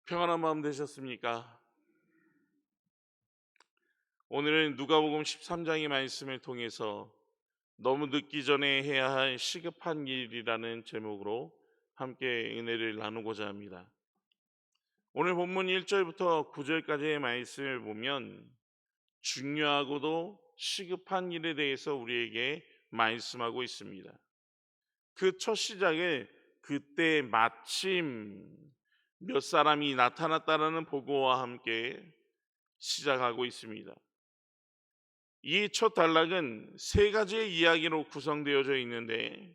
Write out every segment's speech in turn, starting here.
평안한 마음 되셨습니까? 오늘은 누가복음 13장의 말씀을 통해서 너무 늦기 전에 해야 할 시급한 일이라는 제목으로 함께 은혜를 나누고자 합니다. 오늘 본문 1절부터 9절까지의 말씀을 보면 중요하고도 시급한 일에 대해서 우리에게 말씀하고 있습니다. 그 첫 시작을 그때 마침 몇 사람이 나타났다라는 보고와 함께 시작하고 있습니다. 이 첫 단락은 세 가지의 이야기로 구성되어져 있는데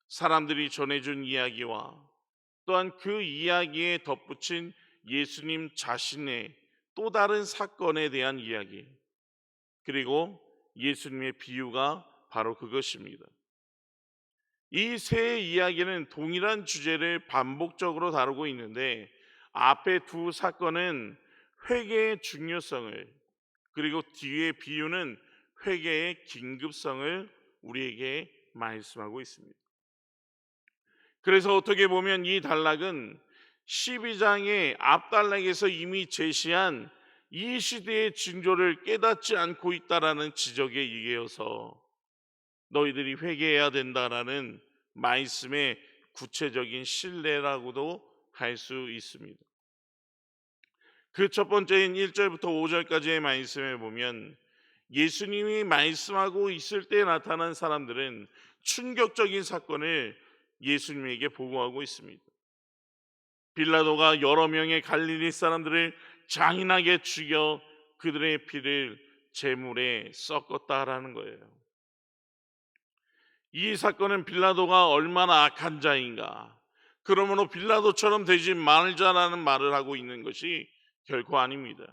사람들이 전해준 이야기와 또한 그 이야기에 덧붙인 예수님 자신의 또 다른 사건에 대한 이야기, 그리고 예수님의 비유가 바로 그것입니다. 이 세 이야기는 동일한 주제를 반복적으로 다루고 있는데 앞에 두 사건은 회개의 중요성을, 그리고 뒤에 비유는 회개의 긴급성을 우리에게 말씀하고 있습니다. 그래서 어떻게 보면 이 단락은 12장의 앞단락에서 이미 제시한 이 시대의 징조를 깨닫지 않고 있다라는 지적에 이어서 너희들이 회개해야 된다라는 말씀의 구체적인 신뢰라고도 할 수 있습니다. 그 첫 번째인 1절부터 5절까지의 말씀을 보면 예수님이 말씀하고 있을 때 나타난 사람들은 충격적인 사건을 예수님에게 보고하고 있습니다. 빌라도가 여러 명의 갈릴리 사람들을 잔인하게 죽여 그들의 피를 제물에 섞었다라는 거예요. 이 사건은 빌라도가 얼마나 악한 자인가, 그러므로 빌라도처럼 되지 말자라는 말을 하고 있는 것이 결코 아닙니다.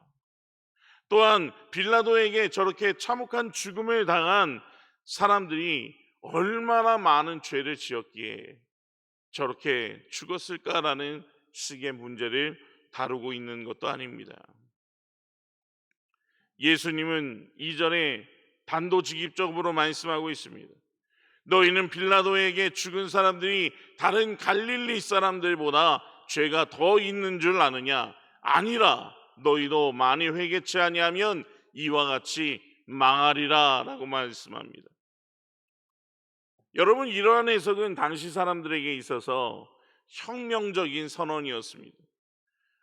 또한 빌라도에게 저렇게 참혹한 죽음을 당한 사람들이 얼마나 많은 죄를 지었기에 저렇게 죽었을까라는 식의 문제를 다루고 있는 것도 아닙니다. 예수님은 이전에 단도직입적으로 말씀하고 있습니다. 너희는 빌라도에게 죽은 사람들이 다른 갈릴리 사람들보다 죄가 더 있는 줄 아느냐? 아니라 너희도 많이 회개치 아니하면 이와 같이 망하리라 라고 말씀합니다. 여러분, 이러한 해석은 당시 사람들에게 있어서 혁명적인 선언이었습니다.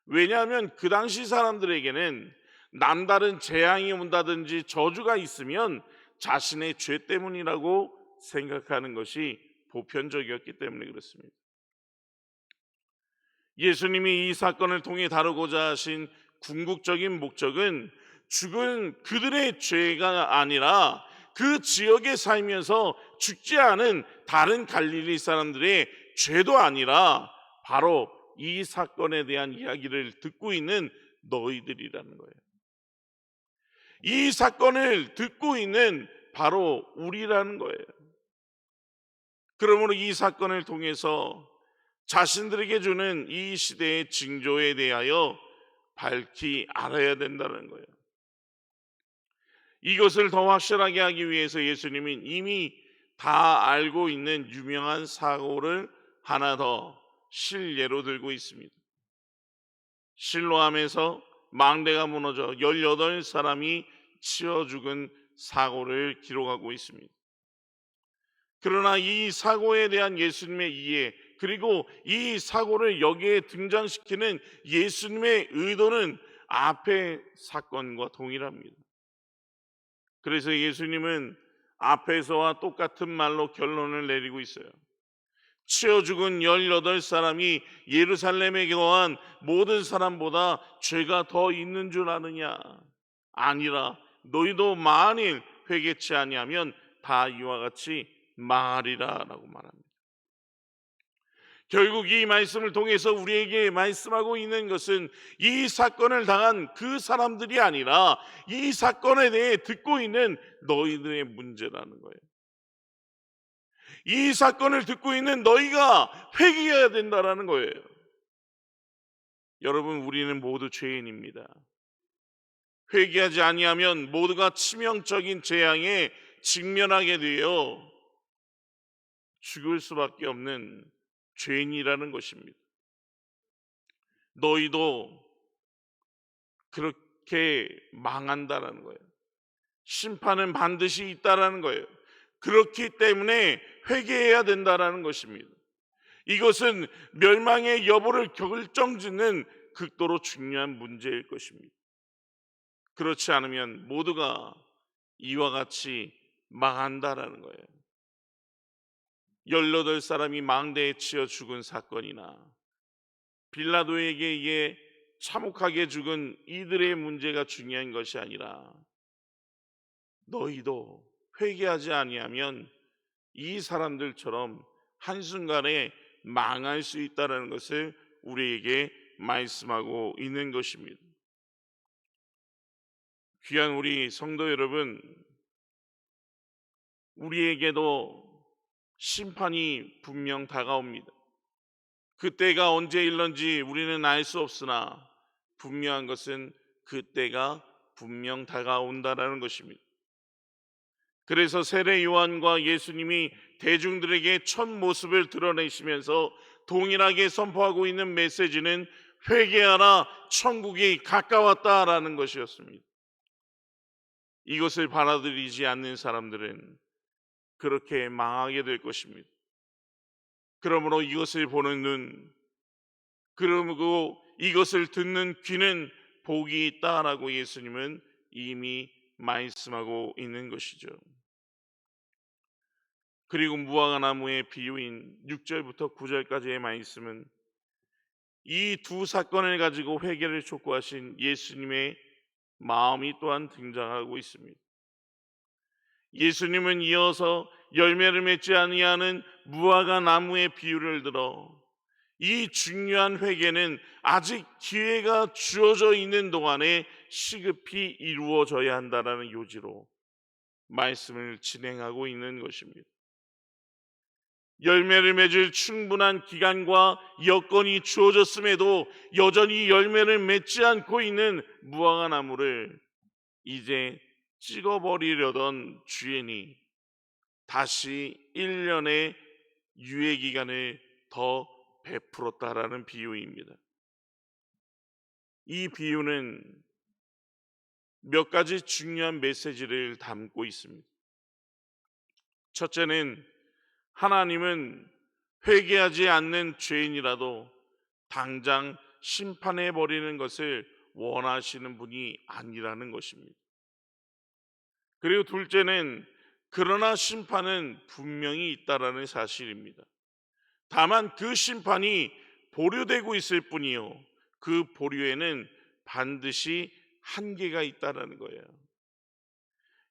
왜냐하면 그 당시 사람들에게는 남다른 재앙이 온다든지 저주가 있으면 자신의 죄 때문이라고 생각하는 것이 보편적이었기 때문에 그렇습니다. 예수님이 이 사건을 통해 다루고자 하신 궁극적인 목적은 죽은 그들의 죄가 아니라 그 지역에 살면서 죽지 않은 다른 갈릴리 사람들의 죄도 아니라 바로 이 사건에 대한 이야기를 듣고 있는 너희들이라는 거예요. 이 사건을 듣고 있는 바로 우리라는 거예요. 그러므로 이 사건을 통해서 자신들에게 주는 이 시대의 징조에 대하여 밝히 알아야 된다는 거예요. 이것을 더 확실하게 하기 위해서 예수님은 이미 다 알고 있는 유명한 사고를 하나 더 실예로 들고 있습니다. 실로암에서 망대가 무너져 18사람이 치어 죽은 사고를 기록하고 있습니다. 그러나 이 사고에 대한 예수님의 이해, 그리고 이 사고를 여기에 등장시키는 예수님의 의도는 앞의 사건과 동일합니다. 그래서 예수님은 앞에서와 똑같은 말로 결론을 내리고 있어요. 치어 죽은 18사람이 예루살렘에 거한 모든 사람보다 죄가 더 있는 줄 아느냐? 아니라 너희도 만일 회개치 아니하면 다 이와 같이 망하리라 라고 말합니다. 결국 이 말씀을 통해서 우리에게 말씀하고 있는 것은 이 사건을 당한 그 사람들이 아니라 이 사건에 대해 듣고 있는 너희들의 문제라는 거예요. 이 사건을 듣고 있는 너희가 회개해야 된다라는 거예요. 여러분, 우리는 모두 죄인입니다. 회개하지 아니하면 모두가 치명적인 재앙에 직면하게 되어 죽을 수밖에 없는 죄인이라는 것입니다. 너희도 그렇게 망한다라는 거예요. 심판은 반드시 있다라는 거예요. 그렇기 때문에 회개해야 된다라는 것입니다. 이것은 멸망의 여부를 결정짓는 극도로 중요한 문제일 것입니다. 그렇지 않으면 모두가 이와 같이 망한다라는 거예요. 18사람이 망대에 치여 죽은 사건이나 빌라도에게 이게 참혹하게 죽은 이들의 문제가 중요한 것이 아니라 너희도 회개하지 아니하면 이 사람들처럼 한순간에 망할 수 있다는 것을 우리에게 말씀하고 있는 것입니다. 귀한 우리 성도 여러분, 우리에게도 심판이 분명 다가옵니다. 그때가 언제 일런지 우리는 알 수 없으나 분명한 것은 그때가 분명 다가온다라는 것입니다. 그래서 세례 요한과 예수님이 대중들에게 첫 모습을 드러내시면서 동일하게 선포하고 있는 메시지는 회개하라, 천국이 가까웠다라는 것이었습니다. 이것을 받아들이지 않는 사람들은 그렇게 망하게 될 것입니다. 그러므로 이것을 보는 눈, 그러므로 이것을 듣는 귀는 복이 있다라고 예수님은 이미 말씀하고 있는 것이죠. 그리고 무화과 나무의 비유인 6절부터 9절까지의 말씀은 이 두 사건을 가지고 회개를 촉구하신 예수님의 마음이 또한 등장하고 있습니다. 예수님은 이어서 열매를 맺지 아니하는 무화과 나무의 비유를 들어 이 중요한 회개는 아직 기회가 주어져 있는 동안에 시급히 이루어져야 한다라는 요지로 말씀을 진행하고 있는 것입니다. 열매를 맺을 충분한 기간과 여건이 주어졌음에도 여전히 열매를 맺지 않고 있는 무화과 나무를 이제 찍어버리려던 주인이 다시 1년의 유예 기간을 더 베풀었다라는 비유입니다. 이 비유는 몇 가지 중요한 메시지를 담고 있습니다. 첫째는 하나님은 회개하지 않는 죄인이라도 당장 심판해 버리는 것을 원하시는 분이 아니라는 것입니다. 그리고 둘째는 그러나 심판은 분명히 있다라는 사실입니다. 다만 그 심판이 보류되고 있을 뿐이요, 그 보류에는 반드시 한계가 있다라는 거예요.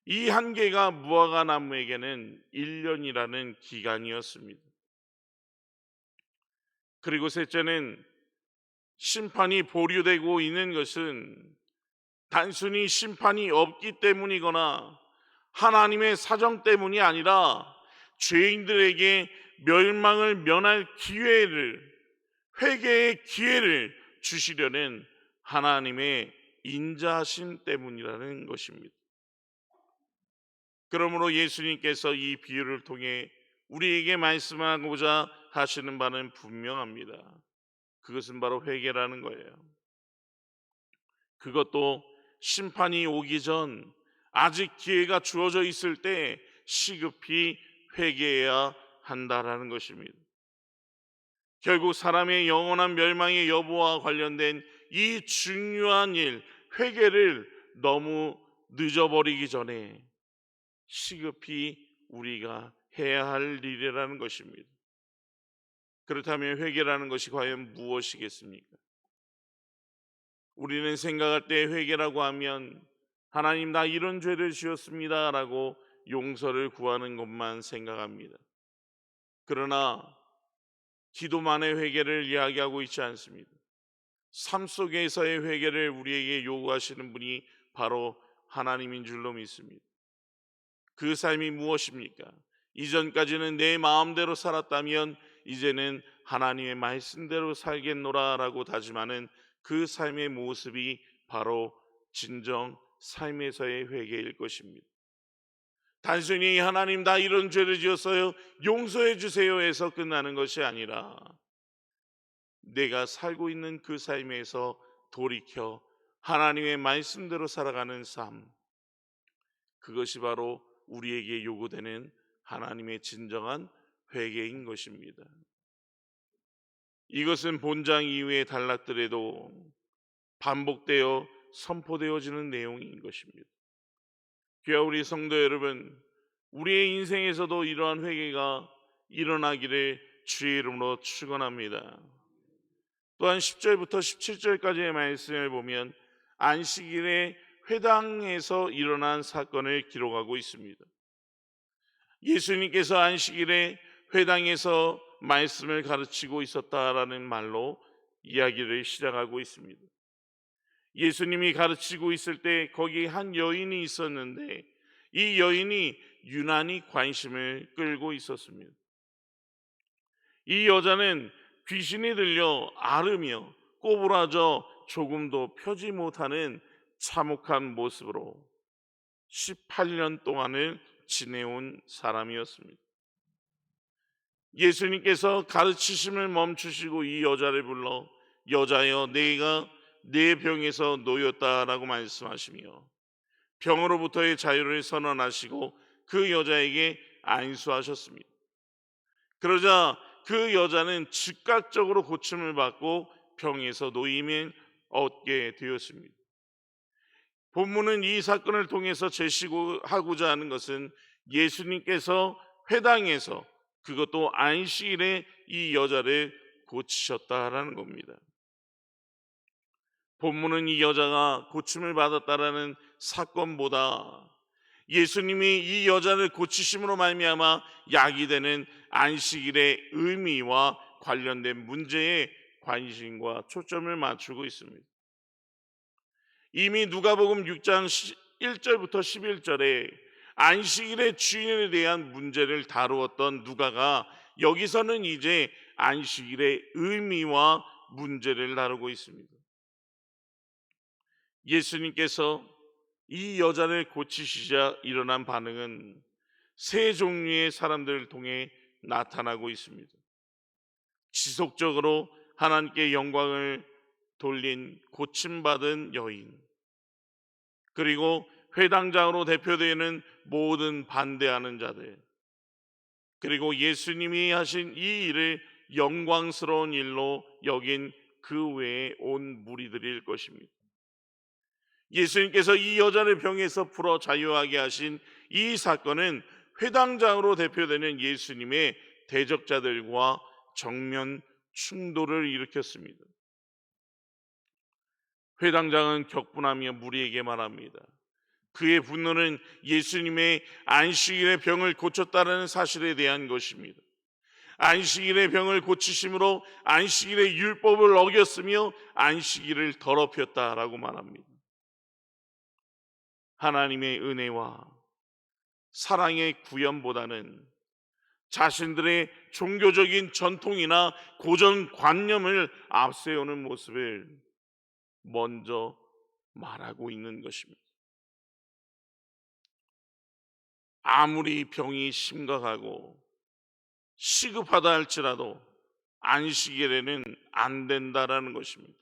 이 한계가 무화과 나무에게는 1년이라는 기간이었습니다. 그리고 셋째는 심판이 보류되고 있는 것은 단순히 심판이 없기 때문이거나 하나님의 사정 때문이 아니라 죄인들에게 멸망을 면할 기회를, 회개의 기회를 주시려는 하나님의 인자하심 때문이라는 것입니다. 그러므로 예수님께서 이 비유를 통해 우리에게 말씀하고자 하시는 바는 분명합니다. 그것은 바로 회개라는 거예요. 그것도 심판이 오기 전 아직 기회가 주어져 있을 때 시급히 회개해야 한다라는 것입니다. 결국 사람의 영원한 멸망의 여부와 관련된 이 중요한 일, 회개를 너무 늦어버리기 전에 시급히 우리가 해야 할 일이라는 것입니다. 그렇다면 회개라는 것이 과연 무엇이겠습니까? 우리는 생각할 때 회개라고 하면 하나님 나 이런 죄를 지었습니다 라고 용서를 구하는 것만 생각합니다. 그러나 기도만의 회개를 이야기하고 있지 않습니다. 삶 속에서의 회개를 우리에게 요구하시는 분이 바로 하나님인 줄로 믿습니다. 그 삶이 무엇입니까? 이전까지는 내 마음대로 살았다면 이제는 하나님의 말씀대로 살겠노라 라고 다짐하는 그 삶의 모습이 바로 진정 삶에서의 회개일 것입니다. 단순히 하나님 나 이런 죄를 지었어요 용서해 주세요 해서 끝나는 것이 아니라 내가 살고 있는 그 삶에서 돌이켜 하나님의 말씀대로 살아가는 삶, 그것이 바로 우리에게 요구되는 하나님의 진정한 회개인 것입니다. 이것은 본장 이후의 단락들에도 반복되어 선포되어지는 내용인 것입니다. 귀하 우리 성도 여러분, 우리의 인생에서도 이러한 회개가 일어나기를 주의 이름으로 축원합니다. 또한 10절부터 17절까지의 말씀을 보면 안식일에 회당에서 일어난 사건을 기록하고 있습니다. 예수님께서 안식일에 회당에서 말씀을 가르치고 있었다라는 말로 이야기를 시작하고 있습니다. 예수님이 가르치고 있을 때 거기 한 여인이 있었는데 이 여인이 유난히 관심을 끌고 있었습니다. 이 여자는 귀신이 들려 앓으며 꼬부라져 조금도 펴지 못하는 참혹한 모습으로 18년 동안을 지내온 사람이었습니다. 예수님께서 가르치심을 멈추시고 이 여자를 불러 여자여 내가 내 병에서 놓였다라고 말씀하시며 병으로부터의 자유를 선언하시고 그 여자에게 안수하셨습니다. 그러자 그 여자는 즉각적으로 고침을 받고 병에서 노임을 얻게 되었습니다. 본문은 이 사건을 통해서 제시하고자 하는 것은 예수님께서 회당에서 그것도 안식일에 이 여자를 고치셨다라는 겁니다. 본문은 이 여자가 고침을 받았다라는 사건보다 예수님이 이 여자를 고치심으로 말미암아 야기되는 안식일의 의미와 관련된 문제에 관심과 초점을 맞추고 있습니다. 이미 누가복음 6장 1절부터 11절에 안식일의 주인에 대한 문제를 다루었던 누가가 여기서는 이제 안식일의 의미와 문제를 다루고 있습니다. 예수님께서 이 여자를 고치시자 일어난 반응은 세 종류의 사람들을 통해 나타나고 있습니다. 지속적으로 하나님께 영광을 돌린 고침받은 여인, 그리고 회당장으로 대표되는 모든 반대하는 자들, 그리고 예수님이 하신 이 일을 영광스러운 일로 여긴 그 외에 온 무리들일 것입니다. 예수님께서 이 여자를 병에서 풀어 자유하게 하신 이 사건은 회당장으로 대표되는 예수님의 대적자들과 정면 충돌을 일으켰습니다. 회당장은 격분하며 무리에게 말합니다. 그의 분노는 예수님의 안식일의 병을 고쳤다는 사실에 대한 것입니다. 안식일의 병을 고치심으로 안식일의 율법을 어겼으며 안식일을 더럽혔다라고 말합니다. 하나님의 은혜와 사랑의 구현보다는 자신들의 종교적인 전통이나 고정관념을 앞세우는 모습을 먼저 말하고 있는 것입니다. 아무리 병이 심각하고 시급하다 할지라도 안식일에는 안 된다라는 것입니다.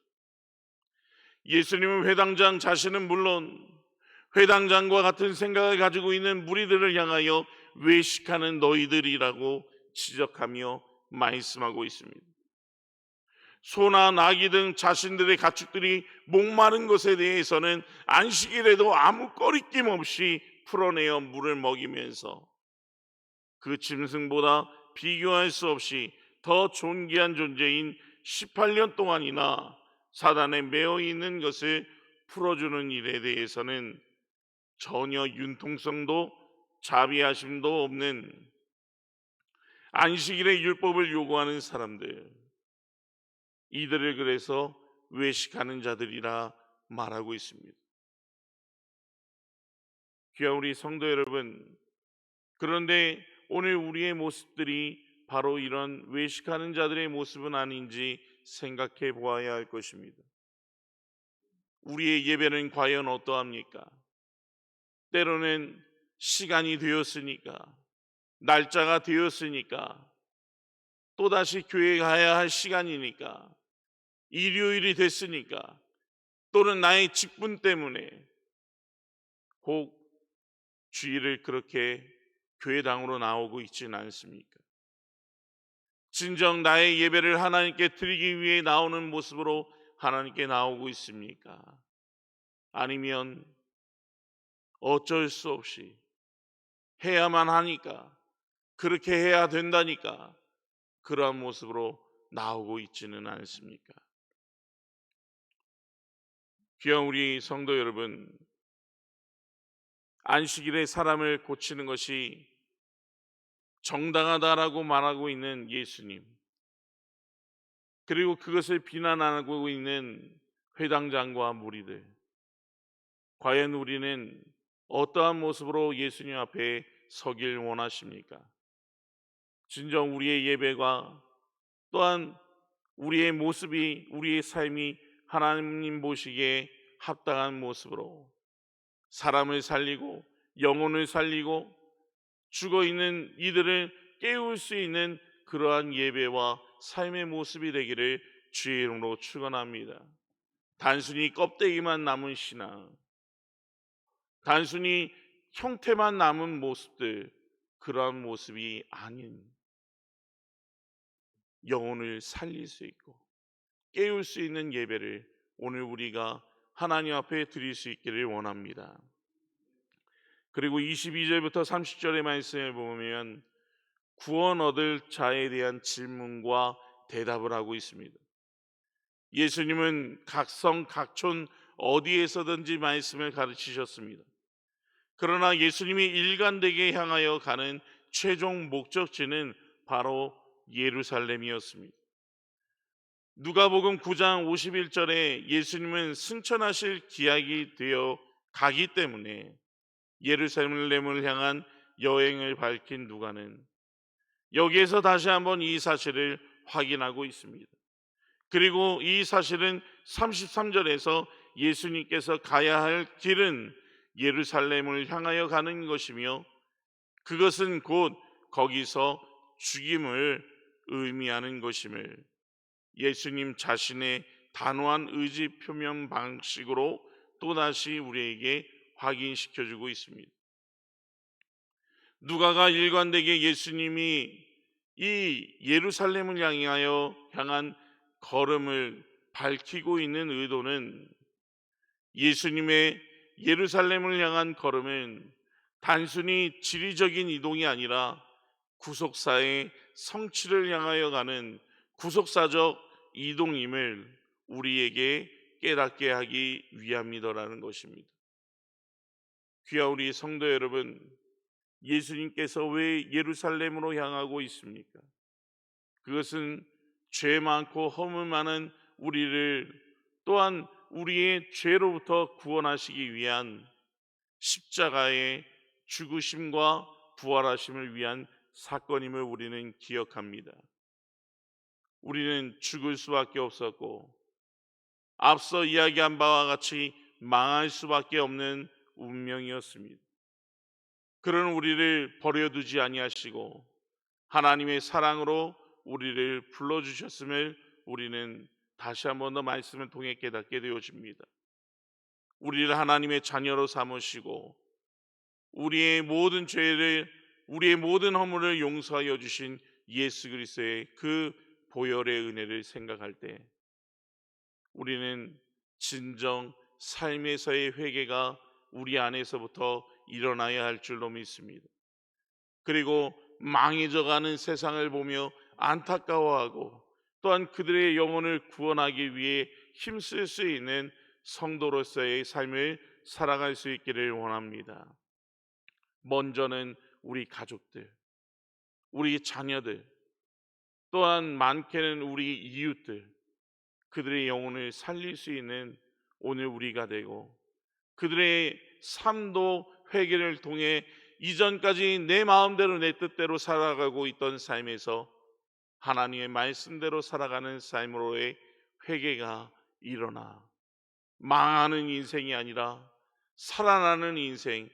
예수님은 회당장 자신은 물론 회당장과 같은 생각을 가지고 있는 무리들을 향하여 외식하는 너희들이라고 지적하며 말씀하고 있습니다. 소나 나귀 등 자신들의 가축들이 목마른 것에 대해서는 안식일에도 아무 꺼리낌 없이 풀어내어 물을 먹이면서 그 짐승보다 비교할 수 없이 더 존귀한 존재인 18년 동안이나 사단에 매여 있는 것을 풀어주는 일에 대해서는 전혀 융통성도 자비하심도 없는 안식일의 율법을 요구하는 사람들, 이들을 그래서 외식하는 자들이라 말하고 있습니다. 귀한 우리 성도 여러분, 그런데 오늘 우리의 모습들이 바로 이런 외식하는 자들의 모습은 아닌지 생각해 보아야 할 것입니다. 우리의 예배는 과연 어떠합니까? 때로는 시간이 되었으니까, 날짜가 되었으니까, 또다시 교회에 가야 할 시간이니까 일요일이 됐으니까 또는 나의 직분 때문에 혹 주일을 그렇게 교회당으로 나오고 있지는 않습니까? 진정 나의 예배를 하나님께 드리기 위해 나오는 모습으로 하나님께 나오고 있습니까? 아니면 어쩔 수 없이 해야만 하니까, 그렇게 해야 된다니까 그러한 모습으로 나오고 있지는 않습니까? 귀한 우리 성도 여러분, 안식일에 사람을 고치는 것이 정당하다라고 말하고 있는 예수님, 그리고 그것을 비난하고 있는 회당장과 무리들, 과연 우리는 어떠한 모습으로 예수님 앞에 서길 원하십니까? 진정 우리의 예배가, 또한 우리의 모습이, 우리의 삶이 하나님 보시기에 합당한 모습으로 사람을 살리고 영혼을 살리고 죽어 있는 이들을 깨울 수 있는 그러한 예배와 삶의 모습이 되기를 주의 이름으로 축원합니다. 단순히 껍데기만 남은 신앙, 단순히 형태만 남은 모습들, 그러한 모습이 아닌 영혼을 살릴 수 있고 깨울 수 있는 예배를 오늘 우리가 하나님 앞에 드릴 수 있기를 원합니다. 그리고 22절부터 30절의 말씀을 보면 구원 얻을 자에 대한 질문과 대답을 하고 있습니다. 예수님은 각성 각촌 어디에서든지 말씀을 가르치셨습니다. 그러나 예수님이 일관되게 향하여 가는 최종 목적지는 바로 예루살렘이었습니다. 누가복음 9장 51절에 예수님은 승천하실 기약이 되어 가기 때문에 예루살렘을 향한 여행을 밝힌 누가는 여기에서 다시 한번 이 사실을 확인하고 있습니다. 그리고 이 사실은 33절에서 예수님께서 가야 할 길은 예루살렘을 향하여 가는 것이며 그것은 곧 거기서 죽임을 의미하는 것임을 예수님 자신의 단호한 의지 표명 방식으로 또다시 우리에게 확인시켜주고 있습니다. 누가가 일관되게 예수님이 이 예루살렘을 향한 걸음을 밝히고 있는 의도는 예수님의 예루살렘을 향한 걸음은 단순히 지리적인 이동이 아니라 구속사의 성취를 향하여 가는 구속사적 이동임을 우리에게 깨닫게 하기 위함이더라는 것입니다. 귀한 우리 성도 여러분, 예수님께서 왜 예루살렘으로 향하고 있습니까? 그것은 죄 많고 허물 많은 우리를 또한 우리의 죄로부터 구원하시기 위한 십자가의 죽으심과 부활하심을 위한 사건임을 우리는 기억합니다. 우리는 죽을 수밖에 없었고 앞서 이야기한 바와 같이 망할 수밖에 없는 운명이었습니다. 그런 우리를 버려두지 아니하시고 하나님의 사랑으로 우리를 불러주셨음을 우리는 다시 한 번 더 말씀을 통해 깨닫게 되어집니다. 우리를 하나님의 자녀로 삼으시고 우리의 모든 죄를, 우리의 모든 허물을 용서하여 주신 예수 그리스도의 그 보혈의 은혜를 생각할 때 우리는 진정 삶에서의 회개가 우리 안에서부터 일어나야 할 줄로 믿습니다. 그리고 망해져가는 세상을 보며 안타까워하고 또한 그들의 영혼을 구원하기 위해 힘쓸 수 있는 성도로서의 삶을 살아갈 수 있기를 원합니다. 먼저는 우리 가족들, 우리 자녀들, 또한 많게는 우리 이웃들, 그들의 영혼을 살릴 수 있는 오늘 우리가 되고 그들의 삶도 회개를 통해 이전까지 내 마음대로 내 뜻대로 살아가고 있던 삶에서 하나님의 말씀대로 살아가는 삶으로의 회개가 일어나 망하는 인생이 아니라 살아나는 인생,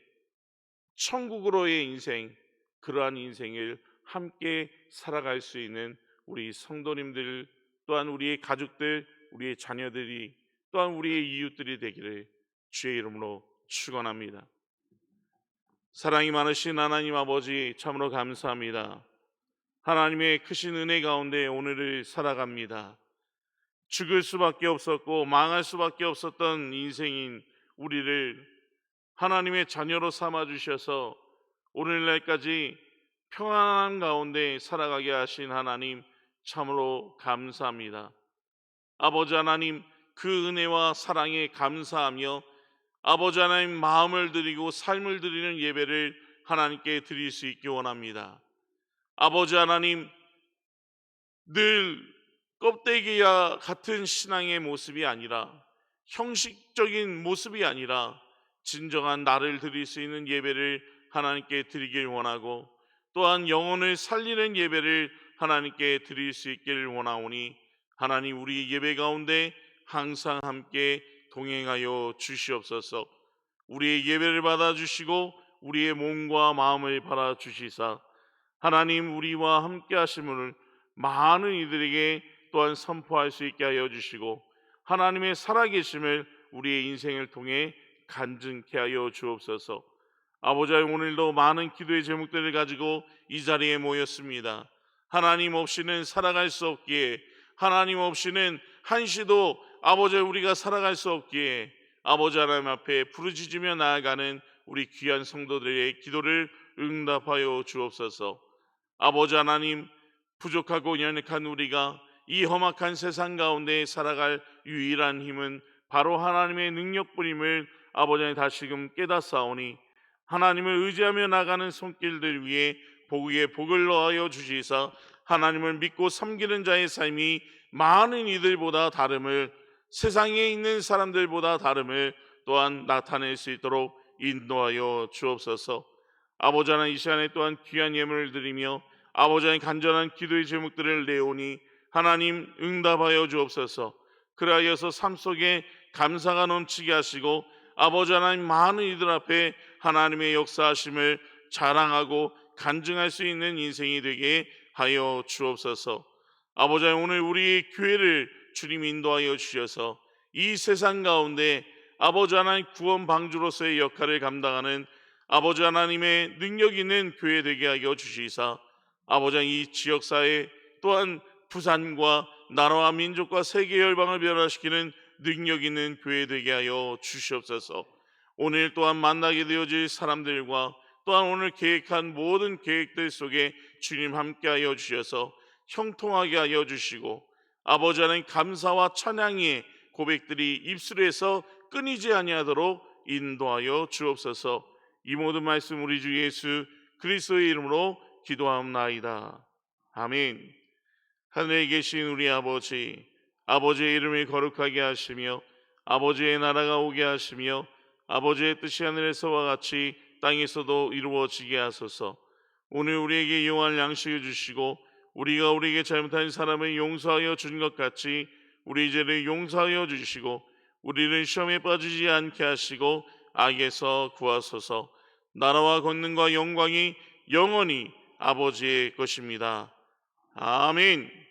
천국으로의 인생, 그러한 인생을 함께 살아갈 수 있는 우리 성도님들 또한 우리의 가족들, 우리의 자녀들이 또한 우리의 이웃들이 되기를 주의 이름으로 축원합니다. 사랑이 많으신 하나님 아버지, 참으로 감사합니다. 하나님의 크신 은혜 가운데 오늘을 살아갑니다. 죽을 수밖에 없었고 망할 수밖에 없었던 인생인 우리를 하나님의 자녀로 삼아 주셔서 오늘날까지 평안한 가운데 살아가게 하신 하나님, 참으로 감사합니다. 아버지 하나님, 그 은혜와 사랑에 감사하며 아버지 하나님, 마음을 드리고 삶을 드리는 예배를 하나님께 드릴 수 있기 원합니다. 아버지 하나님, 늘 껍데기와 같은 신앙의 모습이 아니라, 형식적인 모습이 아니라 진정한 나를 드릴 수 있는 예배를 하나님께 드리길 원하고, 또한 영혼을 살리는 예배를 하나님께 드릴 수 있기를 원하오니 하나님, 우리 예배 가운데 항상 함께 동행하여 주시옵소서. 우리의 예배를 받아주시고 우리의 몸과 마음을 받아주시사 하나님, 우리와 함께 하심을 많은 이들에게 또한 선포할 수 있게 하여 주시고 하나님의 살아계심을 우리의 인생을 통해 간증케 하여 주옵소서. 아버지, 오늘도 많은 기도의 제목들을 가지고 이 자리에 모였습니다. 하나님 없이는 살아갈 수 없기에, 하나님 없이는 한시도 아버지 우리가 살아갈 수 없기에 아버지 하나님 앞에 부르짖으며 나아가는 우리 귀한 성도들의 기도를 응답하여 주옵소서. 아버지 하나님, 부족하고 연약한 우리가 이 험악한 세상 가운데 살아갈 유일한 힘은 바로 하나님의 능력뿐임을 아버지 하나님 다시금 깨닫사오니 하나님을 의지하며 나가는 손길들 위에 복의 복을 넣어 주시사 하나님을 믿고 섬기는 자의 삶이 많은 이들보다 다름을, 세상에 있는 사람들보다 다름을 또한 나타낼 수 있도록 인도하여 주옵소서. 아버지 하나님, 이 시간에 또한 귀한 예물을 드리며 아버지 하나님 간절한 기도의 제목들을 내오니 하나님 응답하여 주옵소서. 그러하여서 삶 속에 감사가 넘치게 하시고 아버지 하나님, 많은 이들 앞에 하나님의 역사하심을 자랑하고 간증할 수 있는 인생이 되게 하여 주옵소서. 아버지 하나님, 오늘 우리 교회를 주님 인도하여 주셔서 이 세상 가운데 아버지 하나님 구원 방주로서의 역할을 감당하는 아버지 하나님의 능력 있는 교회 되게 하여 주시사 아버지 하나님, 이 지역사회 또한 부산과 나라와 민족과 세계 열방을 변화시키는 능력 있는 교회 되게 하여 주시옵소서. 오늘 또한 만나게 되어질 사람들과 또한 오늘 계획한 모든 계획들 속에 주님 함께하여 주셔서 형통하게 하여 주시고 아버지 하나님, 감사와 찬양의 고백들이 입술에서 끊이지 아니하도록 인도하여 주옵소서. 이 모든 말씀 우리 주 예수 그리스도의 이름으로 기도하옵나이다. 아멘. 하늘에 계신 우리 아버지, 아버지의 이름을 거룩하게 하시며 아버지의 나라가 오게 하시며 아버지의 뜻이 하늘에서와 같이 땅에서도 이루어지게 하소서. 오늘 우리에게 용할 양식을 주시고 우리가 우리에게 잘못한 사람을 용서하여 준 것 같이 우리 죄를 용서하여 주시고 우리를 시험에 빠지지 않게 하시고 악에서 구하소서. 나라와 권능과 영광이 영원히 아버지의 것입니다. 아멘.